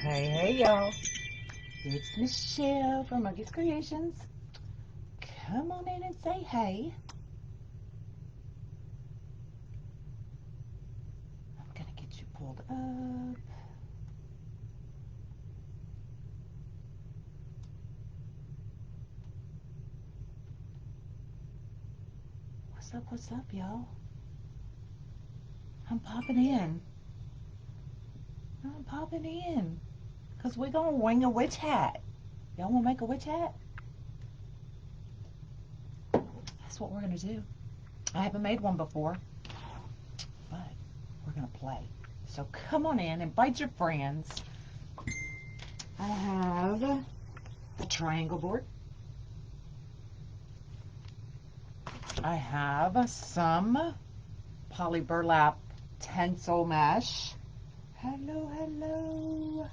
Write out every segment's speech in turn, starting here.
Hey y'all, it's Michelle from Monkey's Creations. Come on in and say hey. I'm gonna get you pulled up. What's up, y'all? I'm popping in. Because we're gonna wing a witch hat. Y'all wanna make a witch hat? That's what we're gonna do. I haven't made one before, but we're gonna play. So come on in, invite your friends. I have a triangle board. I have some poly burlap tinsel mesh. Hello.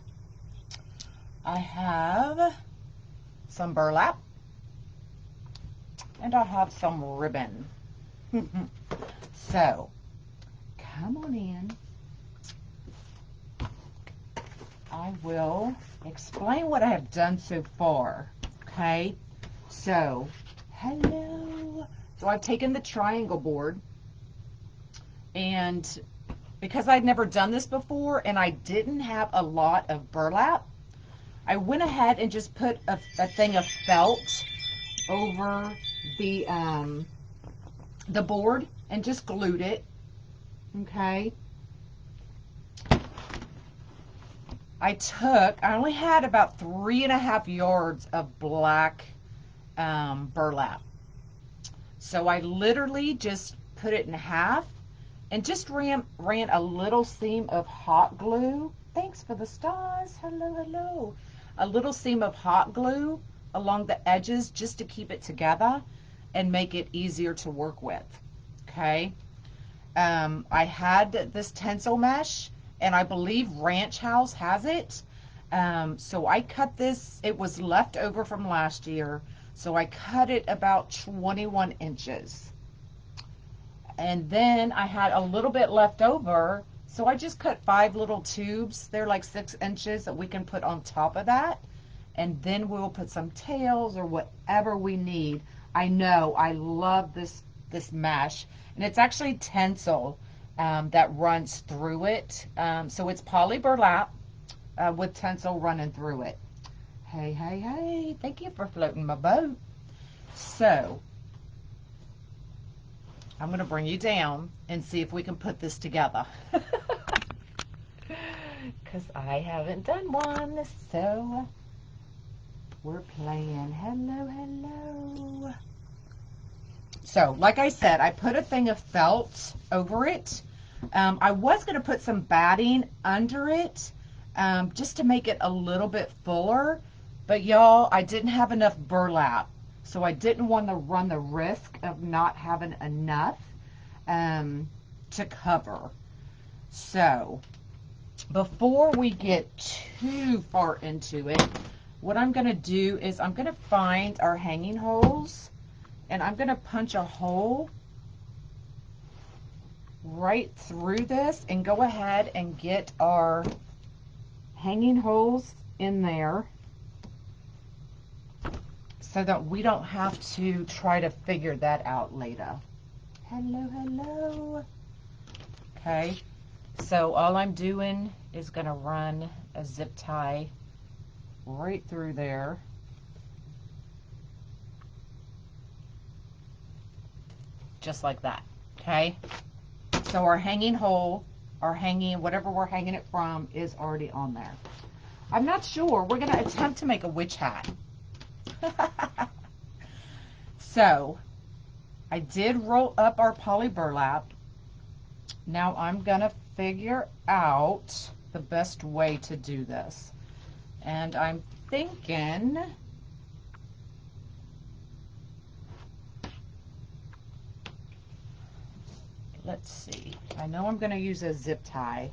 I have some burlap. And I have some ribbon. So, come on in. I will explain what I have done so far. Okay? So, hello. So I've taken the triangle board, and because I'd never done this before and I didn't have a lot of burlap, I went ahead and just put a thing of felt over the board and just glued it. Okay. I only had about 3.5 yards of black burlap. So I literally just put it in half and just ran a little seam of hot glue. Thanks for the stars. Hello. A little seam of hot glue along the edges just to keep it together and make it easier to work with. Okay. I had this tinsel mesh, and I believe Ranch House has it. So I cut this. It was left over from last year. So I cut it about 21 inches. And then I had a little bit left over. So I just cut 5 little tubes. They're like 6 inches that we can put on top of that. And then we'll put some tails or whatever we need. I know, I love this mesh. And it's actually tinsel that runs through it. So it's poly burlap with tinsel running through it. Hey. Thank you for floating my boat. So, I'm going to bring you down and see if we can put this together. Because I haven't done one, so we're playing. Hello. So, like I said, I put a thing of felt over it. I was going to put some batting under it just to make it a little bit fuller. But, y'all, I didn't have enough burlap. So, I didn't want to run the risk of not having enough to cover. So, before we get too far into it, what I'm going to do is I'm going to find our hanging holes. And I'm going to punch a hole right through this and go ahead and get our hanging holes in there so that we don't have to try to figure that out later. Hello. Okay, so all I'm doing is going to run a zip tie right through there. Just like that. Okay, so our hanging hole, whatever we're hanging it from, is already on there. I'm not sure. We're going to attempt to make a witch hat. So, I did roll up our poly burlap. Now I'm going to figure out the best way to do this. And I'm thinking, let's see. I know I'm going to use a zip tie.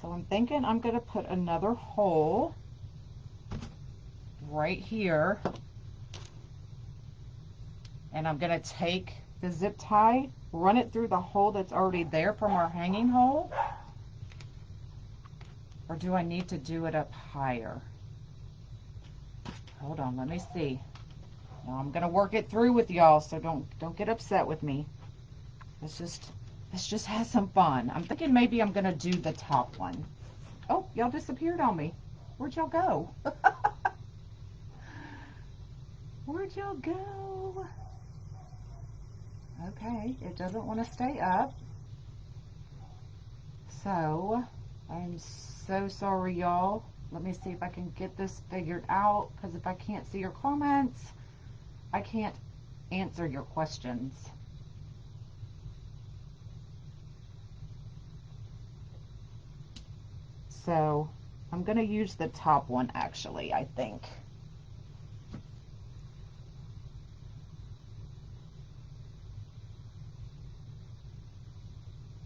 So I'm thinking I'm going to put another hole right here. And I'm going to take the zip tie, run it through the hole that's already there from our hanging hole. Or do I need to do it up higher? Hold on, let me see. Now I'm gonna work it through with y'all, so don't get upset with me. Let's just have some fun. I'm thinking maybe I'm gonna do the top one. Oh, y'all disappeared on me. Where'd y'all go? Where'd y'all go? Okay, it doesn't want to stay up. So, I'm so sorry, y'all. Let me see if I can get this figured out, because if I can't see your comments, I can't answer your questions. So, I'm going to use the top one, actually, I think.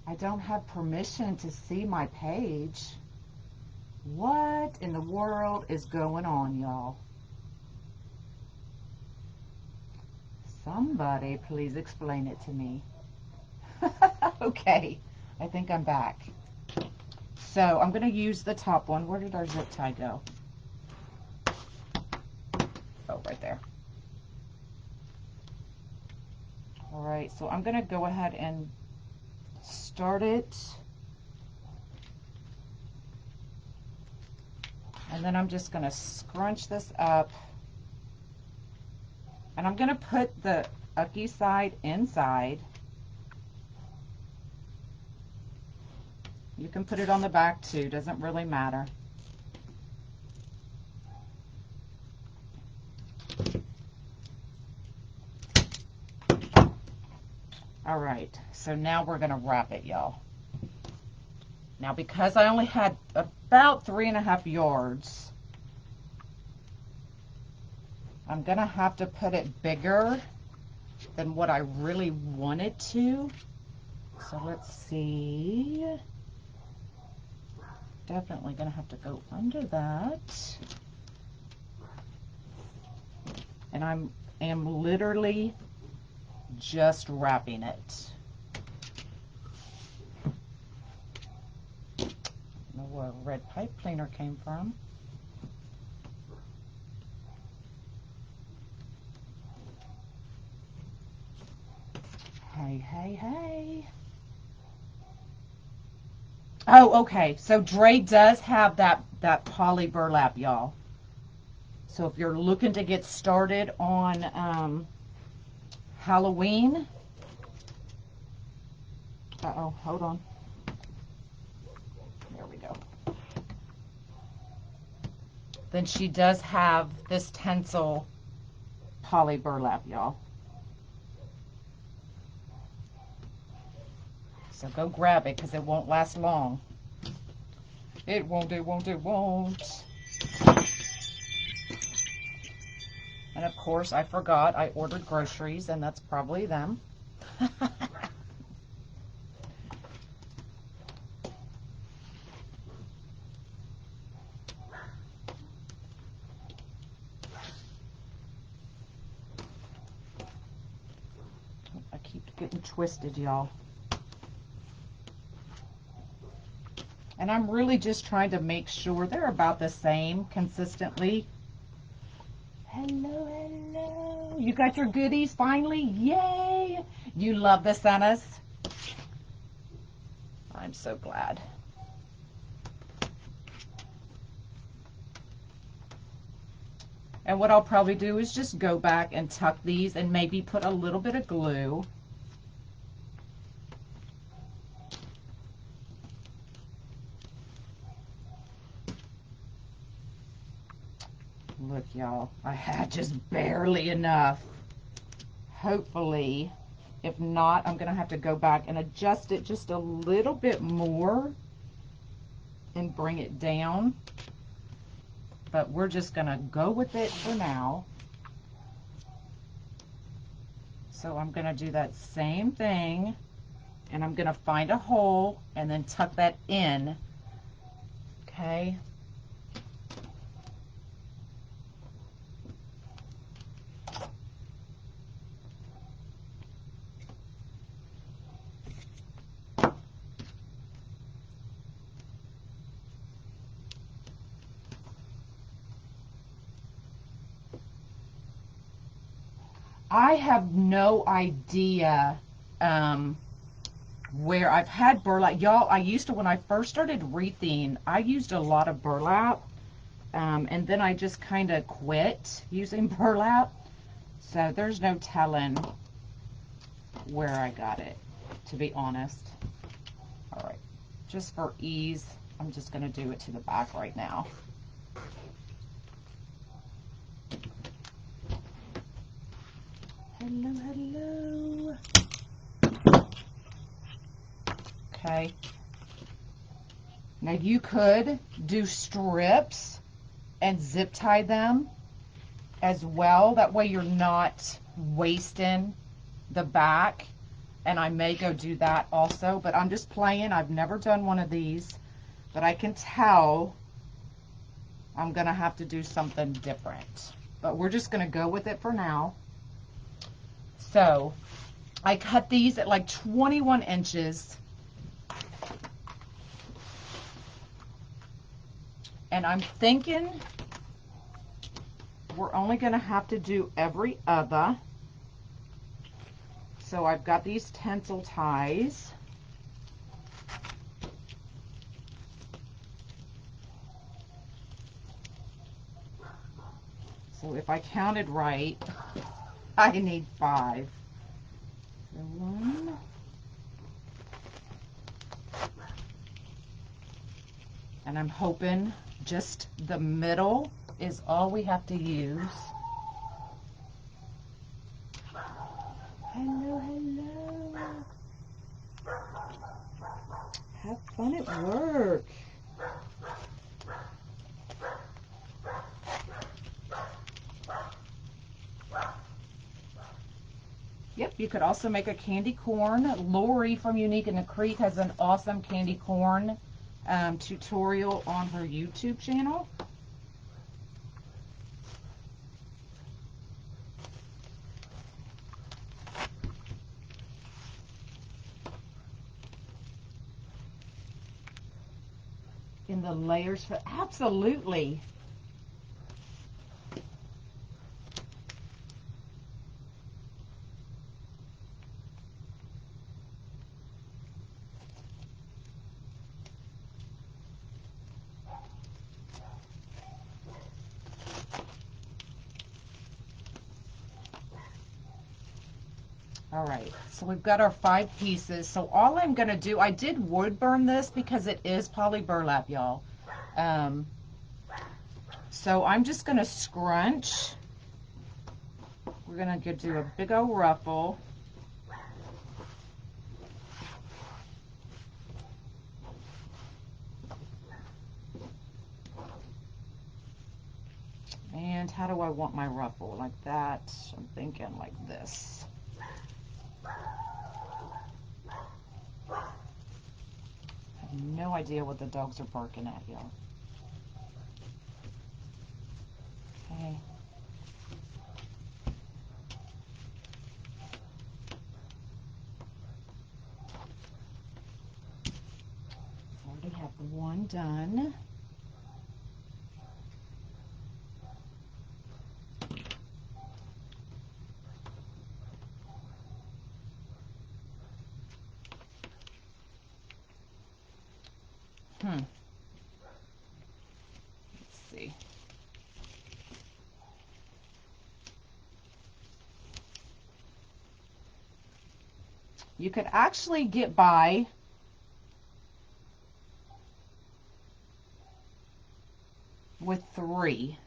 I don't have permission to see my page. What in the world is going on, y'all? Somebody please explain it to me. Okay, I think I'm back. So I'm going to use the top one. Where did our zip tie go? Oh, right there. All right, so I'm going to go ahead and start it. And then I'm just going to scrunch this up. And I'm going to put the ucky side inside. You can put it on the back too, doesn't really matter. All right, so now we're going to wrap it, y'all. Now, because I only had about 3.5 yards, I'm going to have to put it bigger than what I really wanted to. So let's see. Definitely going to have to go under that. And I am literally just wrapping it. I don't know where a red pipe cleaner came from. Hey, hey, hey. Oh, okay. So Dre does have that poly burlap, y'all. So if you're looking to get started on Halloween, uh-oh, hold on. There we go. Then she does have this tinsel poly burlap, y'all. So go grab it because it won't last long. It won't, it won't, it won't. And of course, I forgot I ordered groceries, and that's probably them. I keep getting twisted, y'all. And I'm really just trying to make sure they're about the same consistently. Hello, hello. You got your goodies finally? Yay! You love the Santas? I'm so glad. And what I'll probably do is just go back and tuck these and maybe put a little bit of glue. Look, y'all, I had just barely enough. Hopefully, if not, I'm going to have to go back and adjust it just a little bit more and bring it down. But we're just going to go with it for now. So I'm going to do that same thing, and I'm going to find a hole and then tuck that in. Okay. I have no idea where I've had burlap. Y'all, I used to, when I first started wreathing, I used a lot of burlap. And then I just kind of quit using burlap. So there's no telling where I got it, to be honest. All right, just for ease, I'm just going to do it to the back right now. Hello, hello. Okay. Now you could do strips and zip tie them as well. That way you're not wasting the back. And I may go do that also, but I'm just playing. I've never done one of these, but I can tell I'm gonna have to do something different. But we're just gonna go with it for now. So I cut these at like 21 inches. And I'm thinking we're only gonna have to do every other. So I've got these tinsel ties. So if I counted right, I need 5. So 1. And I'm hoping just the middle is all we have to use. Hello, hello. Have fun at work. Yep, you could also make a candy corn. Lori from Unique in the Creek has an awesome candy corn tutorial on her YouTube channel. In the layers, absolutely. All right, so we've got our 5 pieces. So all I'm going to do, I did wood burn this because it is poly burlap, y'all. So I'm just going to scrunch. We're going to do a big old ruffle. And how do I want my ruffle? Like that? I'm thinking like this. I have no idea what the dogs are barking at, y'all. Okay. Already have one done. Let's see. You could actually get by with 3.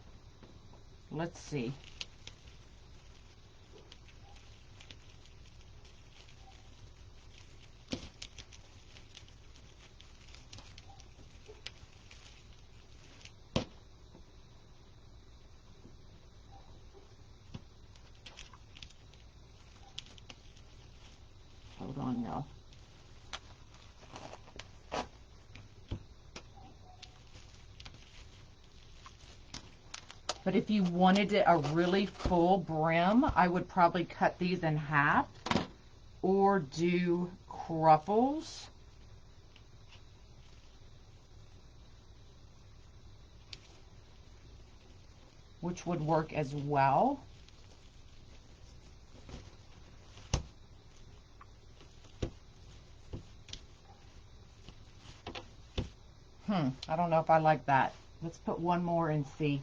Let's see. Hold on, y'all. But if you wanted it a really full brim, I would probably cut these in half or do ruffles. Which would work as well. I don't know if I like that. Let's put one more and see.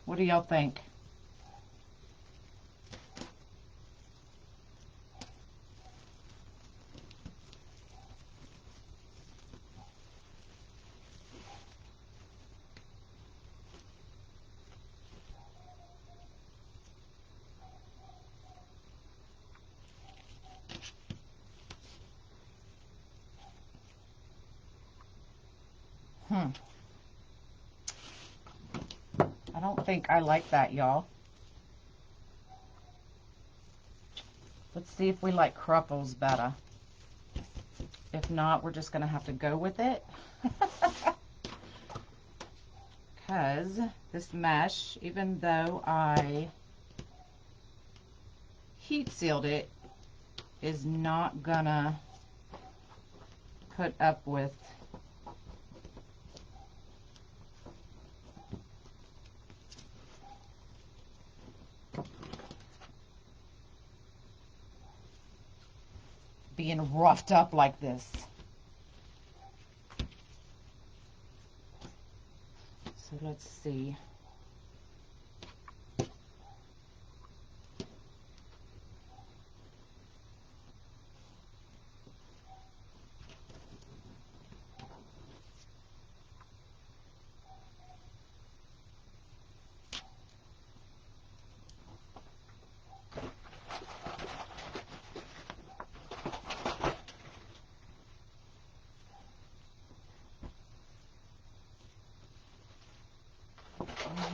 What do y'all think? I don't think I like that, y'all. Let's see if we like ruffles better. If not, we're just going to have to go with it. Because this mesh, even though I heat sealed it, is not gonna put up with being roughed up like this. So let's see.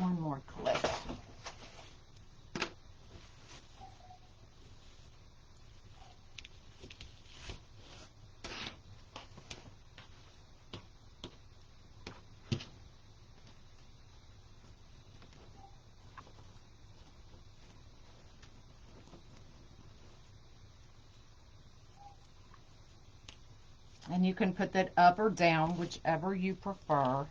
One more clip. And you can put that up or down, whichever you prefer.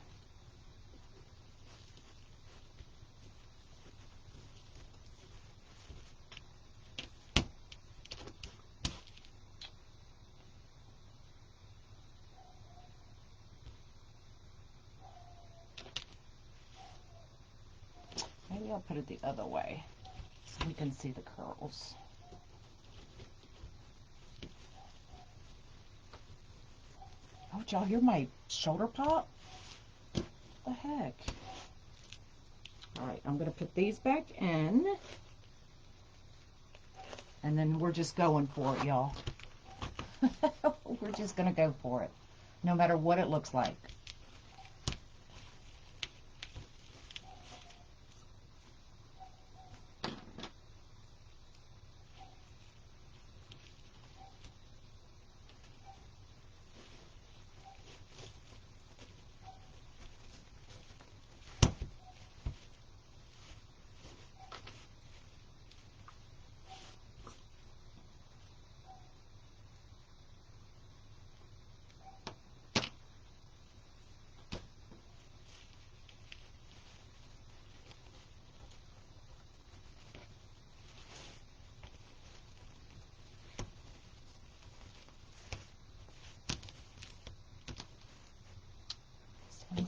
Maybe I'll put it the other way so we can see the curls. Oh, did y'all hear my shoulder pop? What the heck? All right, I'm gonna put these back in, and then we're just going for it, y'all. We're just gonna go for it, no matter what it looks like.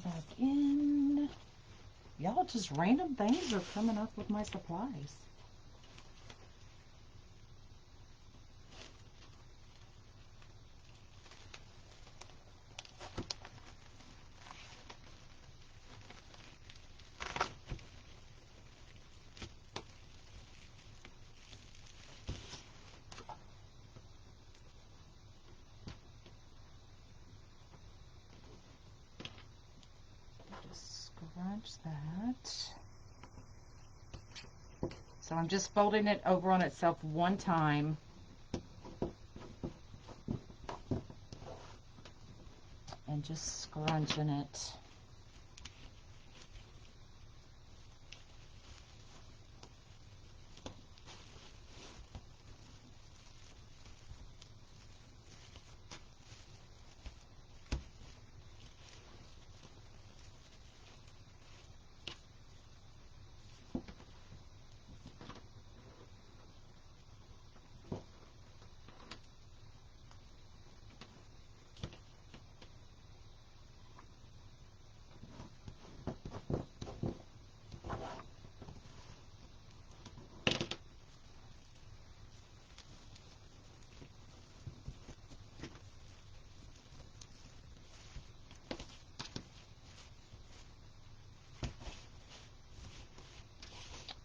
Back in. Y'all, just random things are coming up with my supplies. Scrunch that. So I'm just folding it over on itself one time. And just scrunching it.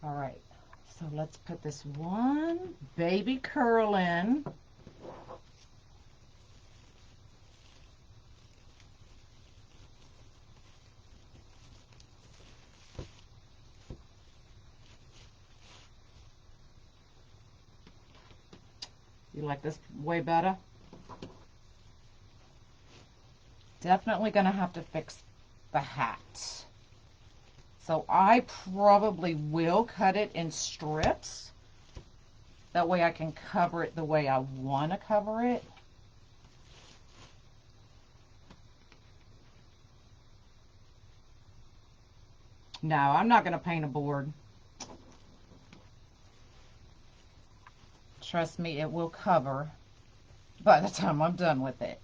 All right, so let's put this one baby curl in. You like this way better? Definitely gonna have to fix the hat. So I probably will cut it in strips. That way I can cover it the way I want to cover it. No, I'm not gonna paint a board. Trust me, it will cover by the time I'm done with it.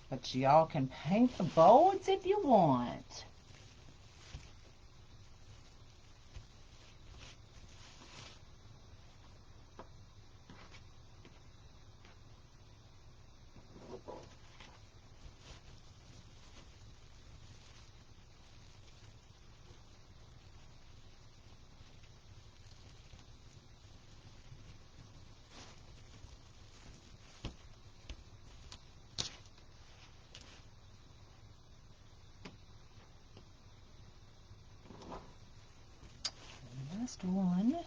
But y'all can paint the boards if you want. Last one.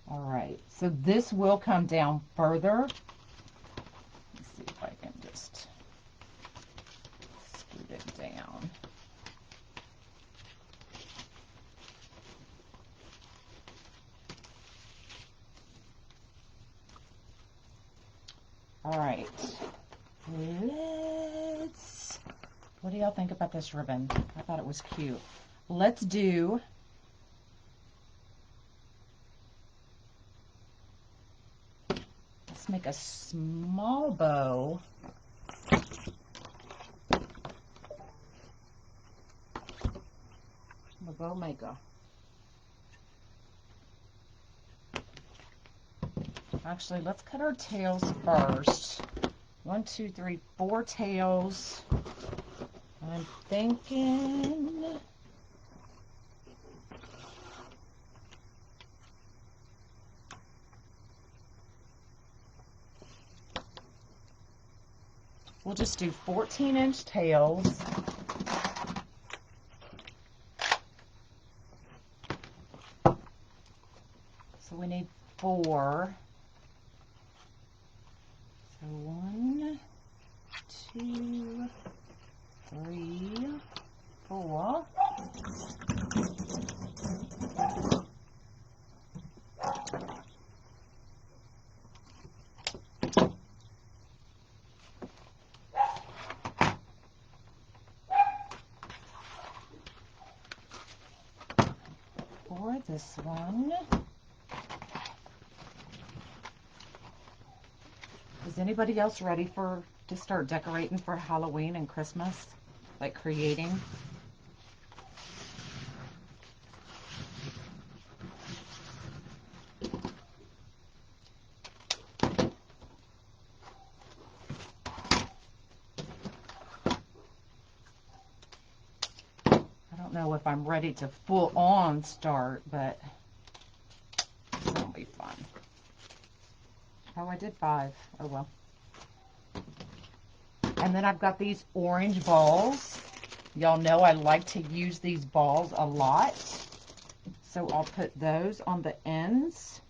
All right, so this will come down further. Let's see if I can just scoot it down. All right, what do y'all think about this ribbon? I thought it was cute. Let's make a small bow. I'm a bow maker. Actually, let's cut our tails first. 1, 2, 3, 4 tails. I'm thinking we'll just do 14-inch tails. So we need 4. So 1, 2, 3, 4. For this one. Is anybody else ready to start decorating for Halloween and Christmas? Like creating? I don't know if I'm ready to full on start, but it'll be fun. Oh, I did 5. Oh well. And then I've got these orange balls. Y'all know I like to use these balls a lot. So I'll put those on the ends.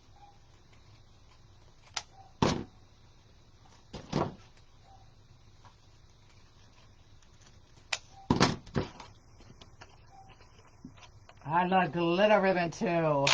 I like glitter ribbon too.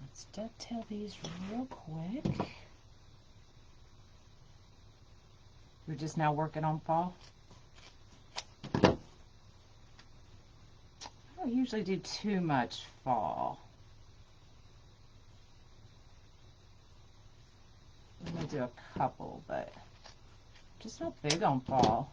Let's dovetail these real quick. We're just now working on fall. I don't usually do too much fall. I'm going to do a couple, but just not big on fall.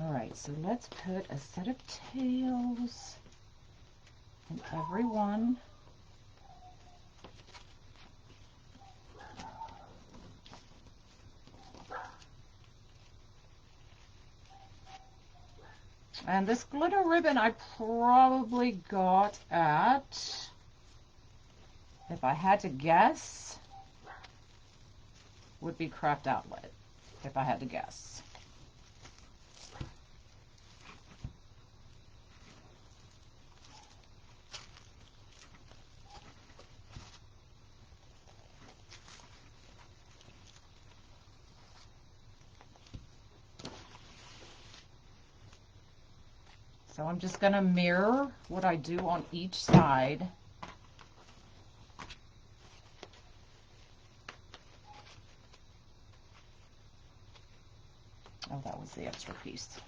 Alright, so let's put a set of tails in every one. And this glitter ribbon I probably got at, if I had to guess, would be Craft Outlet, if I had to guess. So I'm just going to mirror what I do on each side. Oh, that was the extra piece.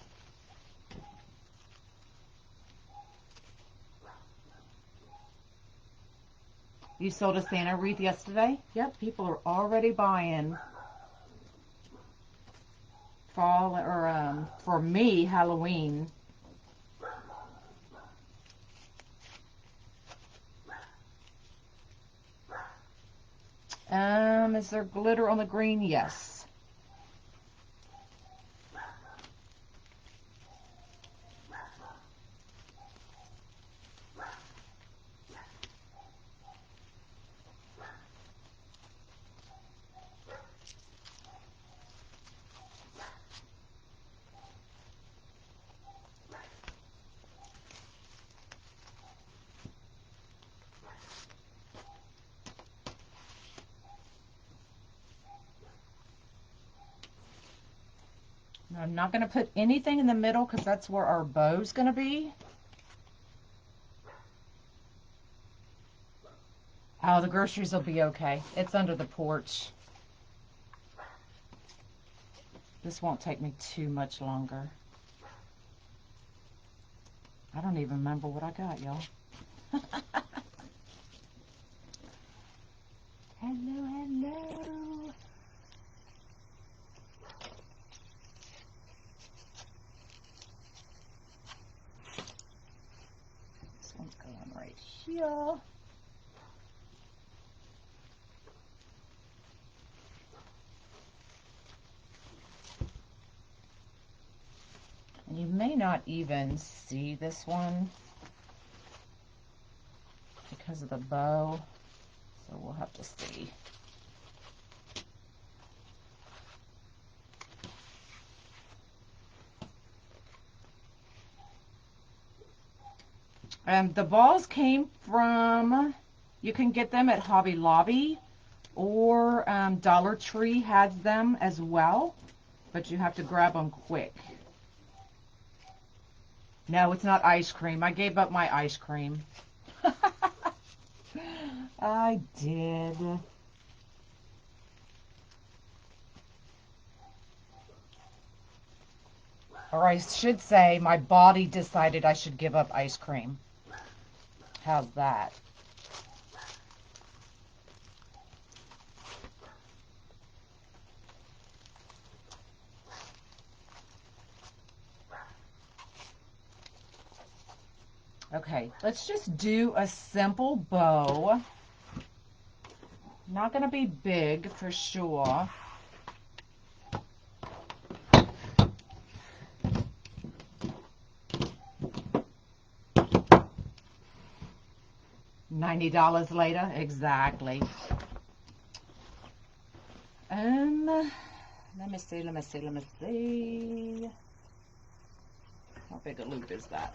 You sold a Santa wreath yesterday? Yep, people are already buying fall, or for me, Halloween. Is there glitter on the green? Yes. I'm not going to put anything in the middle because that's where our bow's going to be. Oh, the groceries will be okay. It's under the porch. This won't take me too much longer. I don't even remember what I got, y'all. Hello, hello. This one's going right here. And you may not even see this one because of the bow, so we'll have to see. The balls came from, you can get them at Hobby Lobby, or Dollar Tree has them as well, but you have to grab them quick. No, it's not ice cream. I gave up my ice cream. I did. Or I should say, my body decided I should give up ice cream. How's that? Okay, let's just do a simple bow. Not going to be big for sure. $90 later, exactly. Let me see. How big a loop is that?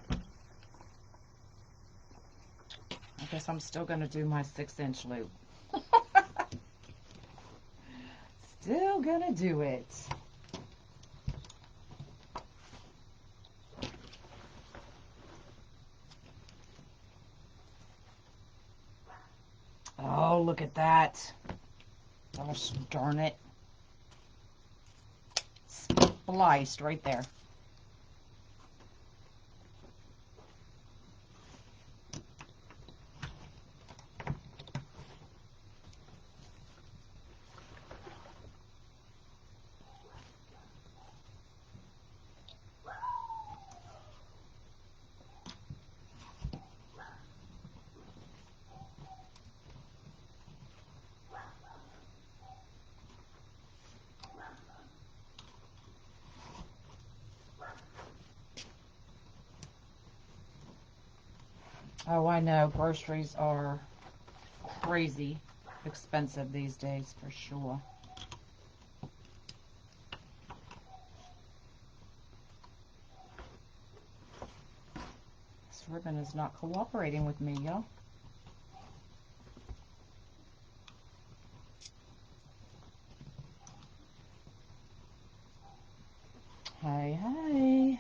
I guess I'm still going to do my 6-inch loop. Still going to do it. Oh, look at that. Gosh darn it. Spliced right there. Oh, I know. Groceries are crazy expensive these days, for sure. This ribbon is not cooperating with me, y'all. Hey, hey.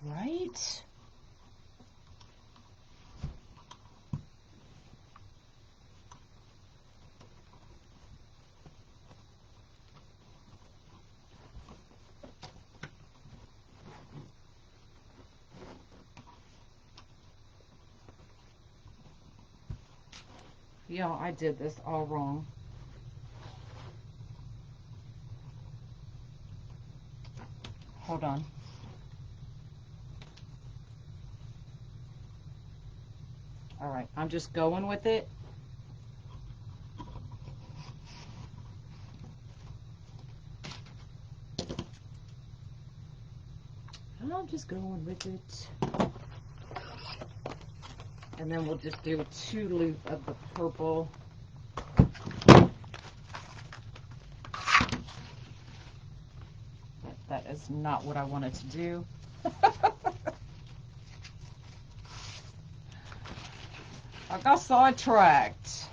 Right? Y'all, I did this all wrong. Hold on. All right, I'm just going with it. I'm just going with it. And then we'll just do 2 loops of the purple. That is not what I wanted to do. I got sidetracked.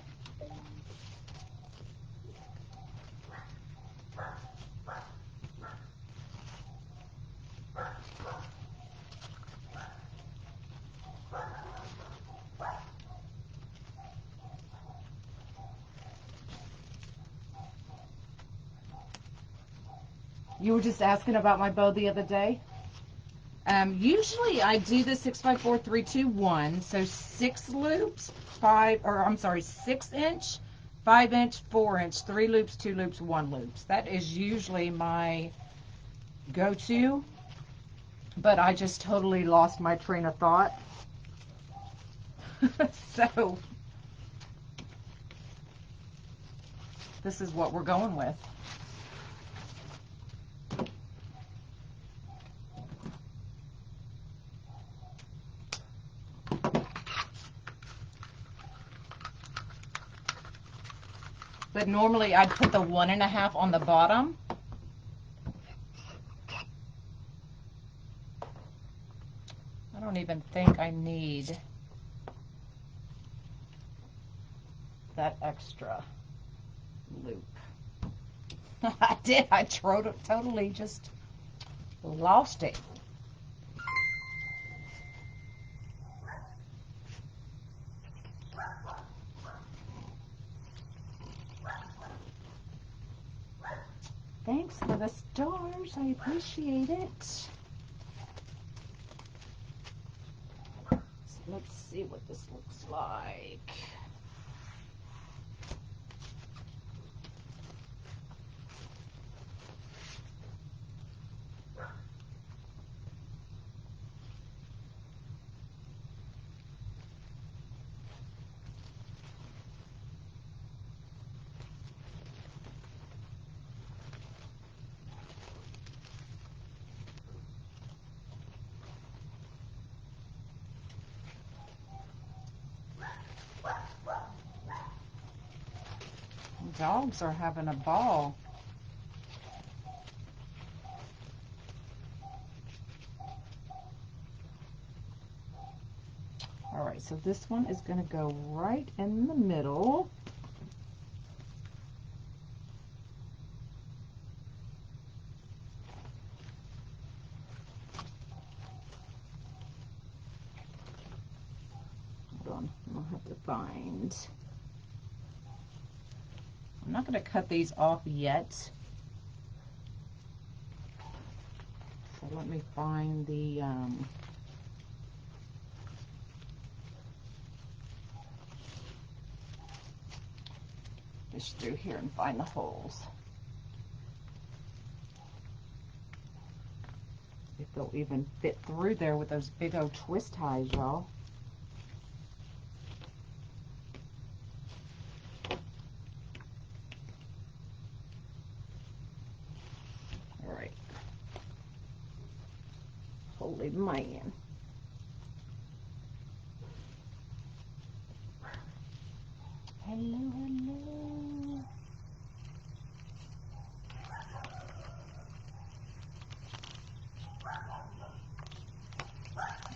You were just asking about my bow the other day. Usually I do the 6x4-3-2-1, so 6 loops, 6-inch, 5-inch, 4-inch, 3 loops, 2 loops, 1 loops. That is usually my go-to, but I just totally lost my train of thought. So this is what we're going with. But normally I'd put the 1.5 on the bottom. I don't even think I need that extra loop. I did. I totally just lost it. Thanks for the stars. I appreciate it. So let's see what this looks like. dogs are having a ball. All right, so this one is going to go right in the middle. Hold on, I'll have to find. I'm not going to cut these off yet. So let me find the fish through here and find the holes. If they'll even fit through there with those big old twist ties, y'all. All right. Holy man. Hello, hello.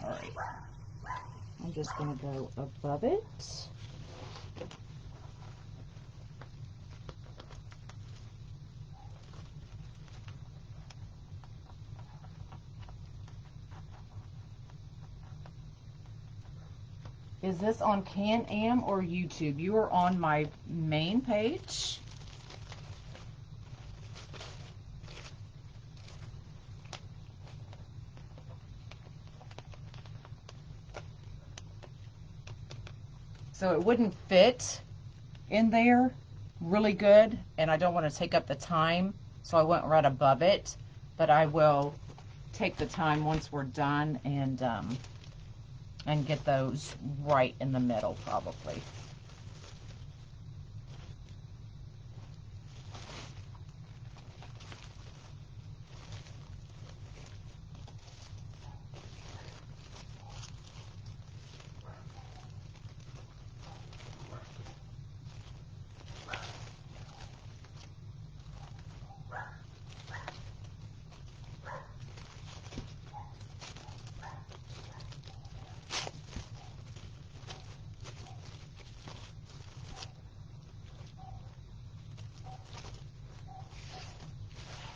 All right. I'm just going to go above it. Is this on Can-Am or YouTube? You are on my main page. So it wouldn't fit in there really good, and I don't want to take up the time, so I went right above it. But I will take the time once we're done and get those right in the middle probably.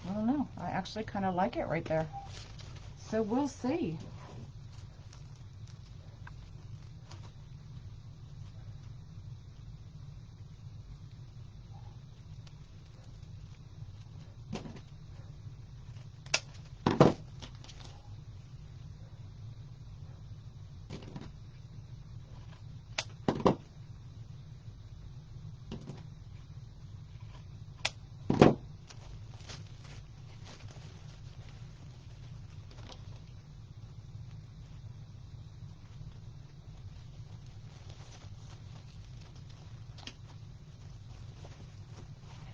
I don't know. I actually kind of like it right there. So we'll see.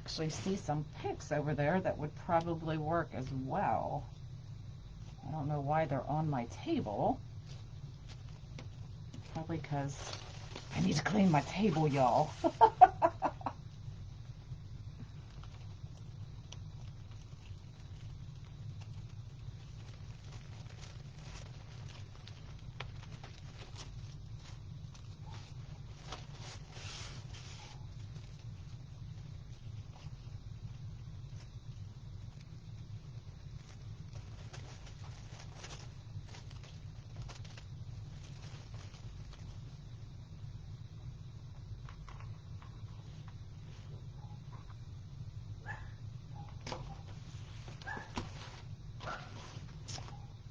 Actually see some picks over there that would probably work as well. I don't know why they're on my table. Probably because I need to clean my table, y'all.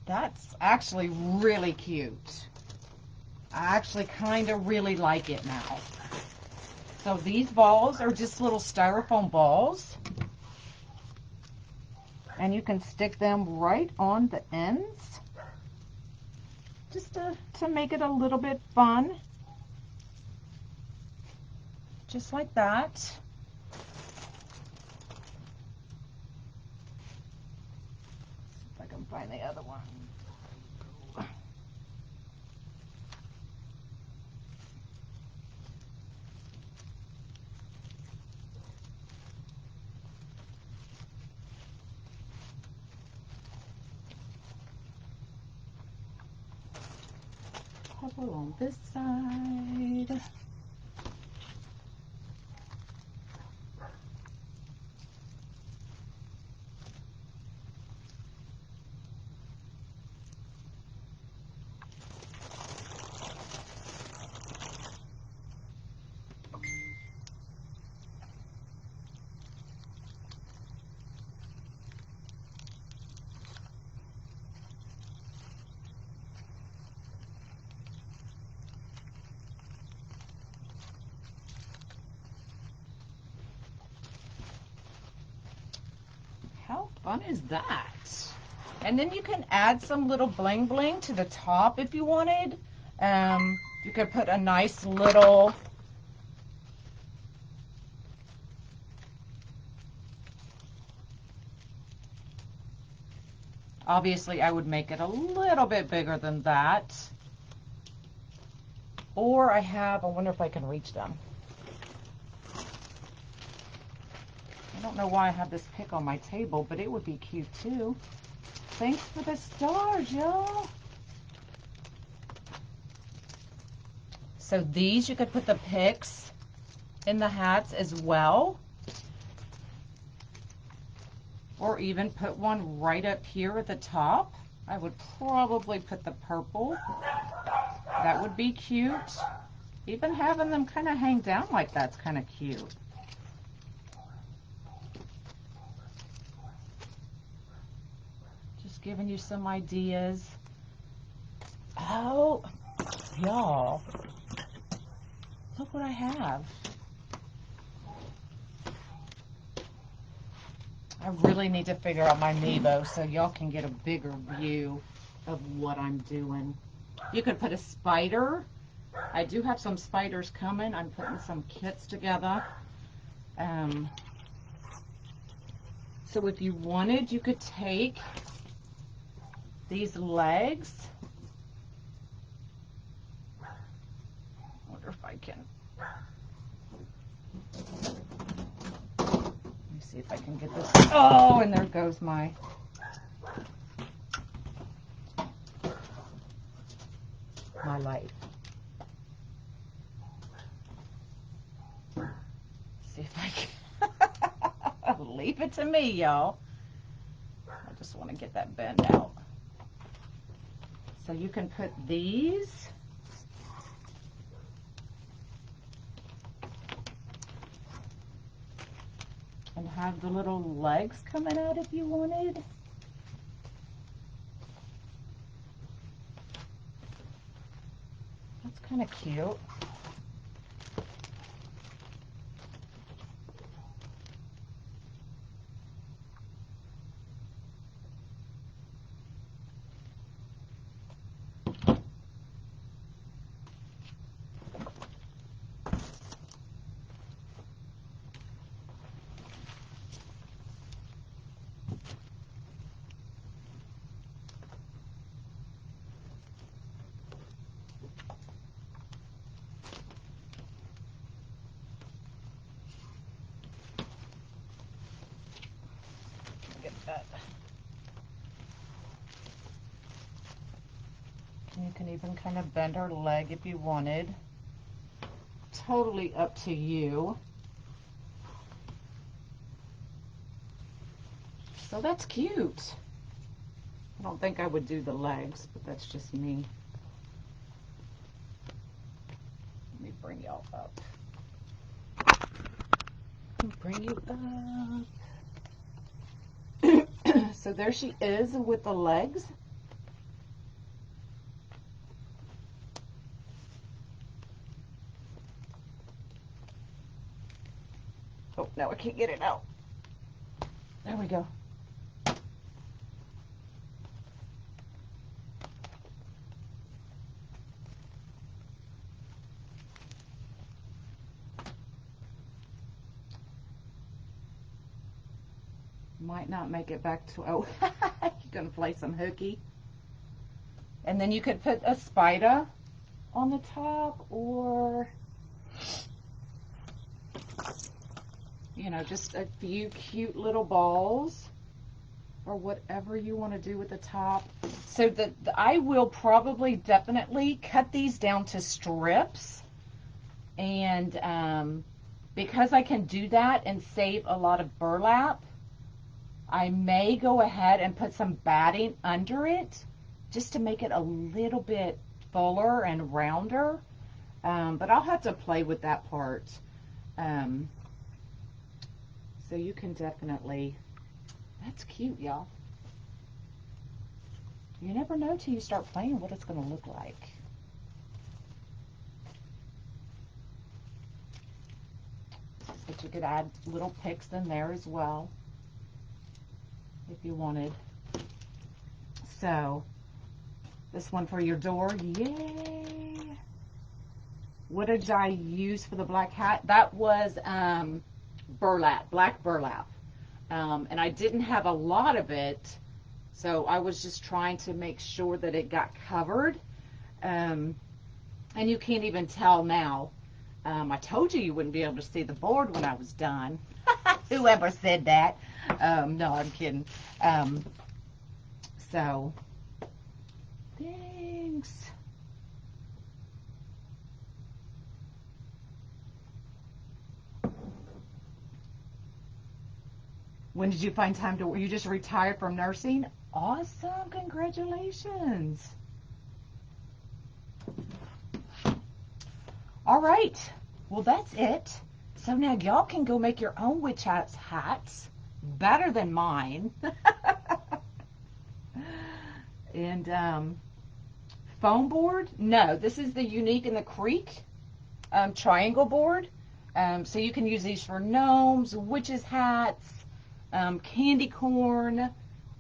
That's actually really cute. I actually kind of really like it now. So these balls are just little styrofoam balls. And you can stick them right on the ends. Just to make it a little bit fun. Just like that. See if I can find the other one. couple on this side. How fun is that? And then you can add some little bling bling to the top if you wanted. You could put a nice little obviously I would make it a little bit bigger than that. Or I wonder if I can reach them. I don't know why I have this pick on my table, but it would be cute too. Thanks for the stars, y'all. So these, you could put the picks in the hats as well. Or even put one right up here at the top. I would probably put the purple. That would be cute. Even having them kind of hang down like that's kind of cute. Just giving you some ideas. Oh, y'all, look what I have. I really need to figure out my Nebo so y'all can get a bigger view of what I'm doing. You could put a spider. I do have some spiders coming. I'm putting some kits together. So if you wanted, you could take these legs. I wonder if I can. Let me see if I can get this. Oh, and there goes my. My light. See if I can. Leave it to me, y'all. I just want to get that bend out. So you can put these. And have the little legs coming out if you wanted. That's kind of cute. You can even kind of bend her leg if you wanted. Totally up to you. So that's cute. I don't think I would do the legs, but that's just me. Let me bring y'all up. Bring you up. So there she is with the legs. Oh, now I can't get it out. There we go. Might not make it back to, oh, you're gonna play some hooky. And then you could put a spider on the top, or, you know, just a few cute little balls. or whatever you want to do with the top. So I will probably definitely cut these down to strips, and because I can do that and save a lot of burlap, I may go ahead and put some batting under it just to make it a little bit fuller and rounder. But I'll have to play with that part. So you can definitely, that's cute, y'all. You never know till you start playing what it's going to look like. But you could add little picks in there as well if you wanted. So this one for your door, yay! What did I use for the black hat? That was burlap, black burlap. And I didn't have a lot of it, so I was just trying to make sure that it got covered. And you can't even tell now. I told you wouldn't be able to see the board when I was done. Whoever said that. No, I'm kidding. So, thanks. When did you find time to, you just retired from nursing? Awesome, congratulations. All right, well that's it. So now y'all can go make your own witch hats, better than mine. And foam board, no, this is the Unique in the Creek triangle board. So you can use these for gnomes, witches hats, candy corn,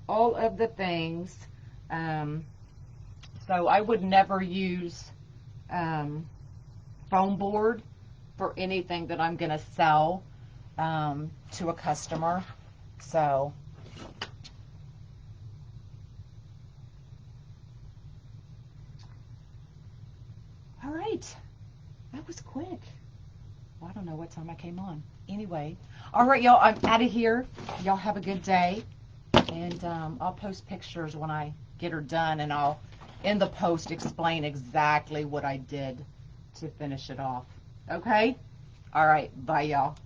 all of the things. So I would never use foam board for anything that I'm going to sell to a customer. So all right, that was quick. Well, I don't know what time I came on. Anyway, all right, y'all, I'm out of here. Y'all have a good day, and I'll post pictures when I get her done, and I'll in the post explain exactly what I did to finish it off. Okay? All right, bye, y'all.